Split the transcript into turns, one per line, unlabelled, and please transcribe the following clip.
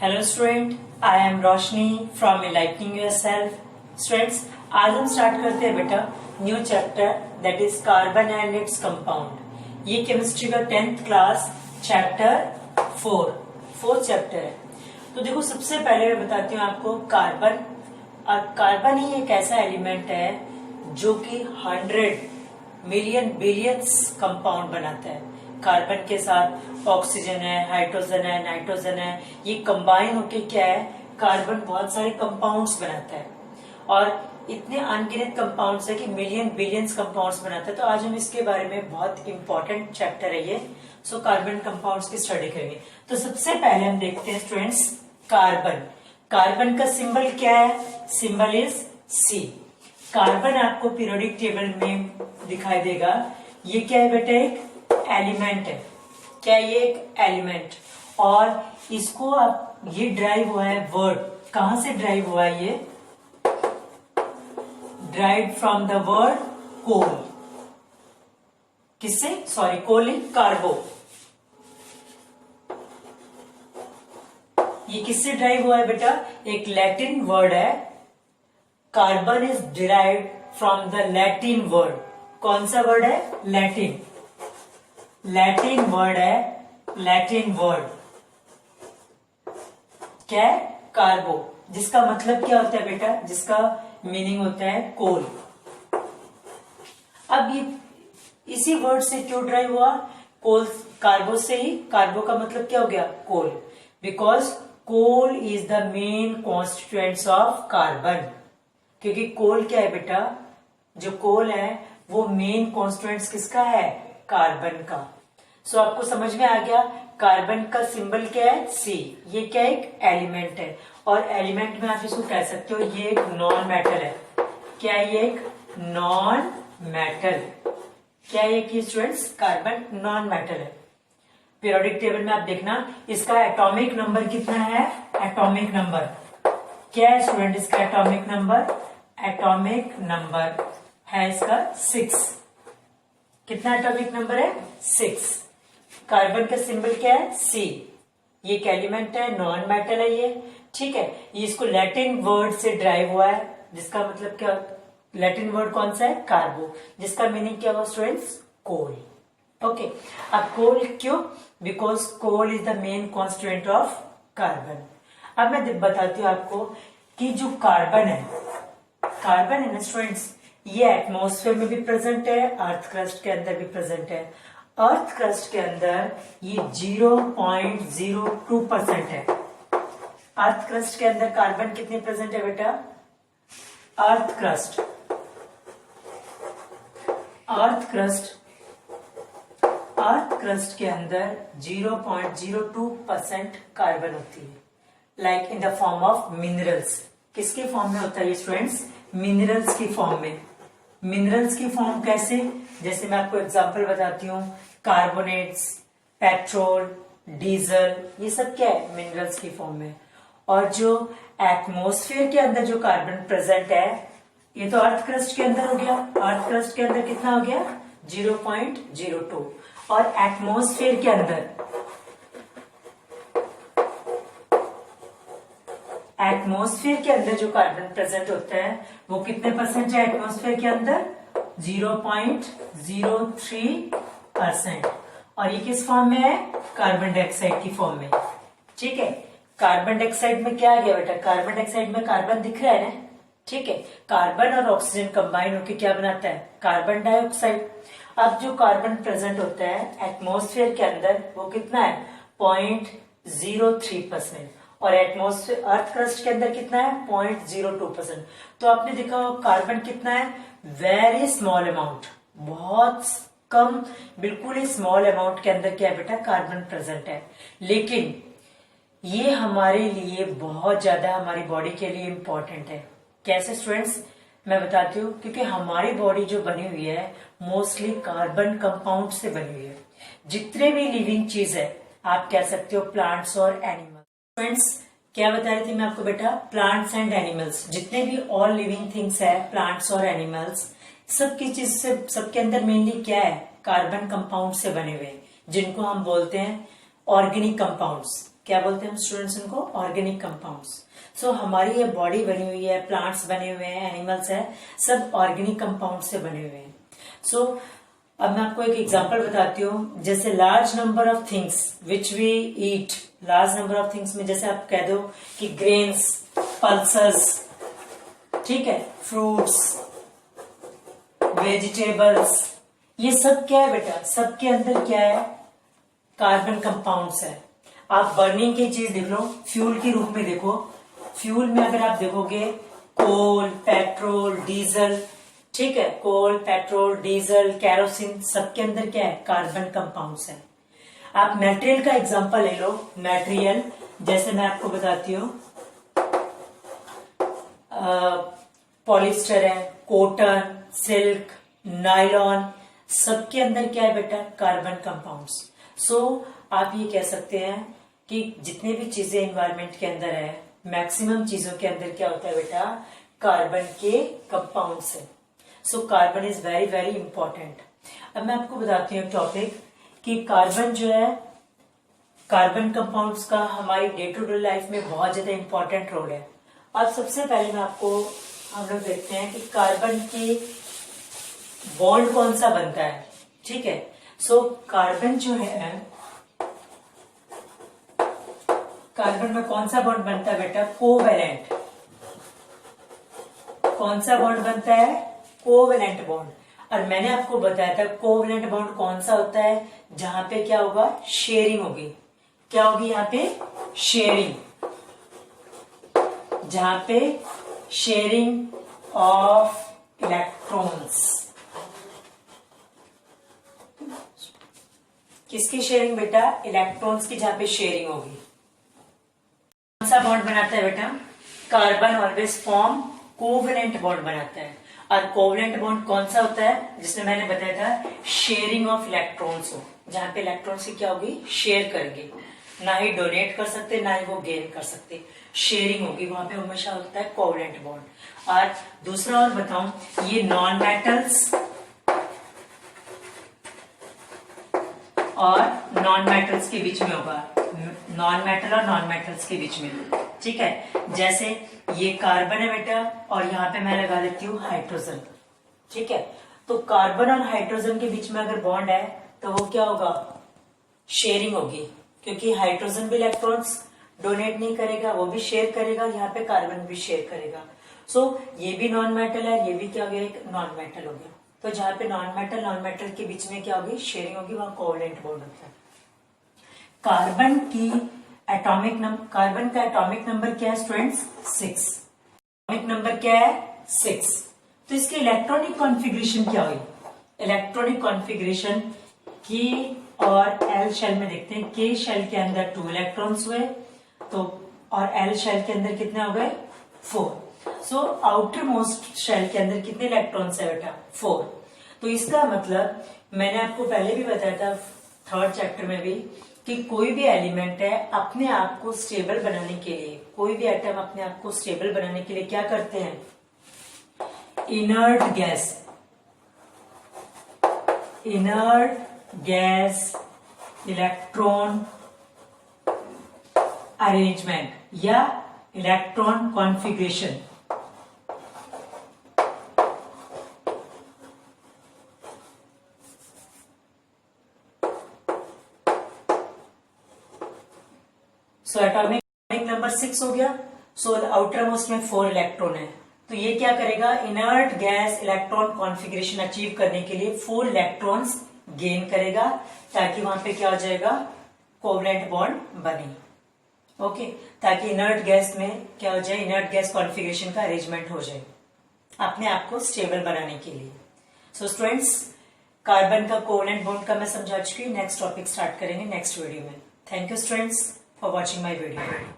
Hello student, I am Roshni from enlightening yourself. Students, आज हम start करते हैं बेटा new chapter that is carbon and its compound. ये केमिस्ट्री का 10th क्लास चैप्टर 4 चैप्टर है। तो देखो, सबसे पहले मैं बताती हूँ आपको कार्बन। और कार्बन ही एक ऐसा एलिमेंट है जो कि 100 मिलियन बिलियंस कंपाउंड बनाता है। कार्बन के साथ ऑक्सीजन है, हाइड्रोजन है, नाइट्रोजन है, ये कंबाइन होके क्या है, कार्बन बहुत सारे कंपाउंड्स बनाता है। और इतने अनगिनत कंपाउंड्स है कि मिलियन बिलियंस कंपाउंड्स बनाता है। तो आज हम इसके बारे में, बहुत इंपॉर्टेंट चैप्टर है ये, सो कार्बन कंपाउंड्स की स्टडी करेंगे। तो सबसे पहले हम देखते हैं स्टूडेंट्स कार्बन। कार्बन का सिंबल क्या है? Symbol is C. कार्बन आपको पीरियोडिक टेबल में दिखाई देगा। ये क्या है बेटा? एक एलिमेंट है। क्या ये एक एलिमेंट? और इसको आप, ये ड्राइव हुआ है, वर्ड कहां से ड्राइव हुआ है? ये ड्राइव फ्रॉम द वर्ड कोल। किससे? सॉरी, कोल नहीं, कार्बो। ये किससे ड्राइव हुआ है बेटा? एक लैटिन वर्ड है। Carbon is derived from the Latin word. कौन सा वर्ड है? लैटिन। लैटिन वर्ड है, लैटिन वर्ड क्या है? कार्बो। जिसका मतलब क्या होता है बेटा? जिसका मीनिंग होता है कोल। अब ये इसी वर्ड से क्यों ड्राइव हुआ? कोल, कार्बो से ही। कार्बो का मतलब क्या हो गया? Coal. Because coal is the main constituents of carbon. क्योंकि कोल क्या है बेटा? जो कोल है वो मेन कॉन्स्टिट्यूएंट्स किसका है? कार्बन का। सो आपको समझ में आ गया। कार्बन का सिंबल क्या है? सी। ये क्या? एक एलिमेंट है। और एलिमेंट में आप इसको कह सकते हो ये एक नॉन मेटल है। क्या ये एक नॉन मेटल? क्या ये कि स्टूडेंट्स? कार्बन नॉन मेटल है। पीरियोडिक टेबल में आप देखना, इसका एटॉमिक नंबर कितना है? एटॉमिक नंबर क्या है स्टूडेंट? इसका एटॉमिक नंबर, एटॉमिक नंबर है इसका 6। कितना एटॉमिक नंबर है? 6। कार्बन का सिंबल क्या है? सी। ये एक एलिमेंट है, नॉन मेटल है ये, ठीक है। ये इसको लैटिन वर्ड से ड्राइव हुआ है, जिसका मतलब क्या? लैटिन वर्ड कौन सा है? कार्बो। जिसका मीनिंग क्या हुआ स्टूडेंट्स? कोल। ओके। अब कोल क्यों? Because coal is the main constituent of carbon. अब मैं बताती हूँ आपको कि जो कार्बन है ना स्टूडेंट्स, ये एटमॉस्फेयर में भी प्रेजेंट है, अर्थ क्रस्ट के अंदर भी प्रेजेंट है। अर्थ क्रस्ट के अंदर ये 0.02% है। अर्थ क्रस्ट के अंदर कार्बन कितने प्रेजेंट है बेटा? अर्थ क्रस्ट के अंदर 0.02% कार्बन होती है, like in the form of minerals. किसके फॉर्म में होता है ये स्टूडेंट्स? मिनरल्स की फॉर्म में। मिनरल्स की फॉर्म कैसे? जैसे मैं आपको एग्जांपल बताती हूँ, कार्बोनेट्स, पेट्रोल, डीजल, ये सब क्या है? मिनरल्स की फॉर्म में। और जो एटमॉस्फेयर के अंदर जो कार्बन प्रेजेंट है, ये तो अर्थ क्रस्ट के अंदर हो गया। अर्थ क्रस्ट के अंदर कितना हो गया? 0.02। और एटमॉस्फेयर के अंदर, एटमॉस्फेयर के अंदर जो कार्बन प्रेजेंट होता है वो कितने परसेंट है? एटमॉस्फेयर के अंदर 0.03%। और ये किस फॉर्म में है? कार्बन डाइऑक्साइड की फॉर्म में, ठीक है। कार्बन डाइऑक्साइड में क्या आ गया बेटा? कार्बन डाइऑक्साइड में कार्बन दिख रहा है ना, ठीक है। कार्बन और ऑक्सीजन कंबाइन होकर क्या बनाता है? Carbon dioxide. अब जो कार्बन प्रेजेंट होता है एटमॉस्फेयर के अंदर वो कितना है? 0.03%। और एटमॉस्फेयर, अर्थ क्रस्ट के अंदर कितना है? 0.02%। तो आपने देखा कार्बन कितना है? वेरी स्मॉल अमाउंट, बहुत कम, बिल्कुल ही स्मॉल अमाउंट के अंदर क्या है बेटा? कार्बन प्रेजेंट है। लेकिन ये हमारे लिए बहुत ज्यादा, हमारी बॉडी के लिए इंपॉर्टेंट है। कैसे स्टूडेंट्स? मैं बताती हूँ। क्योंकि हमारी बॉडी जो बनी हुई है मोस्टली कार्बन कंपाउंड से बनी हुई है। जितने भी लिविंग चीज है, आप कह सकते हो प्लांट्स और एनिमल। फ्रेंड्स, क्या बता रही थी मैं आपको बेटा? प्लांट्स एंड एनिमल्स, जितने भी ऑल लिविंग थिंग्स है, प्लांट्स और एनिमल्स, सबकी चीज से, सबके अंदर मेनली क्या है? कार्बन कंपाउंड से बने हुए, जिनको हम बोलते हैं ऑर्गेनिक कंपाउंड्स। क्या बोलते हैं हम स्टूडेंट्स उनको? Organic compounds. सो हमारी ये बॉडी बनी हुई है, प्लांट्स बने हुए हैं, एनिमल्स है, सब ऑर्गेनिक कंपाउंड से बने हुए हैं। सो अब मैं आपको एक एग्जांपल बताती हूँ। जैसे large number of things which we eat, large number of things में जैसे आप कह दो कि ग्रेन्स, पल्सेस, ठीक है, फ्रूट्स, वेजिटेबल्स, ये सब क्या है बेटा? सबके अंदर क्या है? कार्बन कंपाउंड्स है। आप बर्निंग की चीज देख लो, फ्यूल के रूप में देखो। फ्यूल में अगर आप देखोगे कोल, पेट्रोल, डीजल, ठीक है, कोल, पेट्रोल, डीजल, कैरोसिन, सबके अंदर क्या है? कार्बन कंपाउंड्स है। आप मटेरियल का एग्जांपल ले लो। मटेरियल जैसे मैं आपको बताती हूँ, पॉलिस्टर है, कॉटन, सिल्क, नायलॉन, सबके अंदर क्या है बेटा? Carbon compounds. सो आप ये कह सकते हैं कि जितने भी चीजें एनवायरमेंट के अंदर है, मैक्सिमम चीजों के अंदर क्या होता है बेटा? कार्बन के कंपाउंड्स है। So carbon is very very important. अब मैं आपको बताती हूँ टॉपिक कि कार्बन जो है, कार्बन कंपाउंड्स का हमारी डे टू डे लाइफ में बहुत ज्यादा इंपॉर्टेंट रोल है। अब सबसे पहले मैं आपको, हम लोग देखते हैं कि कार्बन की बॉन्ड कौन सा बनता है, ठीक है। सो कार्बन जो है, कार्बन में कौन सा बॉन्ड बनता है बेटा? कोवेलेंट। कौन सा बॉन्ड बनता है? Covalent bond. और मैंने आपको बताया था कोवेलेंट बॉन्ड कौन सा होता है? जहां पे क्या होगा? शेयरिंग होगी। क्या होगी यहां पे? शेयरिंग। जहां पे शेयरिंग ऑफ इलेक्ट्रॉन्स। किसकी शेयरिंग बेटा? इलेक्ट्रॉन्स की, जहां पे शेयरिंग होगी। कौन सा बॉन्ड बनाता है बेटा? Carbon always form covalent bond बनाता है। और कोवेलेंट बॉन्ड कौन सा होता है? जिसमें मैंने बताया था शेयरिंग ऑफ इलेक्ट्रॉन्स हो, जहां पे इलेक्ट्रॉन्स की क्या होगी? शेयर करेंगे। ना ही डोनेट कर सकते, ना ही वो गेन कर सकते, शेयरिंग होगी, वहां पे हमेशा होता है कोवेलेंट बॉन्ड। और दूसरा और बताऊं, ये नॉन मेटल्स और नॉन मेटल्स के बीच में होगा। नॉन मेटल और नॉन मेटल्स के बीच में, ठीक है। जैसे ये कार्बन है बेटा, और यहाँ पे मैं लगा लेती हूँ हाइड्रोजन, ठीक है। तो कार्बन और हाइड्रोजन के बीच में अगर बॉन्ड है तो वो क्या होगा? शेयरिंग होगी, क्योंकि हाइड्रोजन भी इलेक्ट्रॉन्स डोनेट नहीं करेगा, वो भी शेयर करेगा, यहाँ पे कार्बन भी शेयर करेगा। सो ये भी नॉन मेटल है, ये भी क्या हो गया? एक नॉन मेटल हो गया। तो जहां पे नॉन मेटल के बीच में क्या होगी? शेयरिंग होगी, वहां कोवेलेंट बॉन्ड होता है। कार्बन की एटॉमिक नंबर, कार्बन का एटॉमिक नंबर क्या है स्टूडेंट्स? 6। एटॉमिक नंबर क्या है? 6। तो इसके इलेक्ट्रॉनिक कॉन्फ़िगरेशन क्या हुई? इलेक्ट्रॉनिक कॉन्फ़िगरेशन के और एल शेल में देखते हैं। के शेल के अंदर 2 इलेक्ट्रॉन्स हुए, तो और एल शेल के अंदर कितने हो गए? 4। सो आउटर मोस्ट शेल के अंदर कितने इलेक्ट्रॉन्स है बेटा? 4। तो इसका मतलब मैंने आपको पहले भी बताया था 3rd चैप्टर में भी, कि कोई भी एलिमेंट है अपने आप को स्टेबल बनाने के लिए, कोई भी एटम अपने आप को स्टेबल बनाने के लिए क्या करते हैं? इनर्ट गैस इलेक्ट्रॉन अरेंजमेंट या electron configuration. So atomic number 6 हो गया। सो आउटर मोस्ट में 4 इलेक्ट्रॉन है, तो ये क्या करेगा? Inert gas electron configuration achieve करने के लिए 4 इलेक्ट्रॉन्स गेन करेगा, ताकि वहां पे क्या हो जाएगा? कोवेलेंट बॉन्ड बने। ओके, ताकि इनर्ट गैस में क्या हो जाए? इनर्ट गैस कॉन्फ़िगरेशन का अरेंजमेंट हो जाए अपने आप को स्टेबल बनाने के लिए। सो स्टूडेंट्स, कार्बन का कोवेलेंट बॉन्ड का मैं समझा चुकी हूँ। नेक्स्ट टॉपिक स्टार्ट करेंगे नेक्स्ट वीडियो में। Thank you students for watching my video.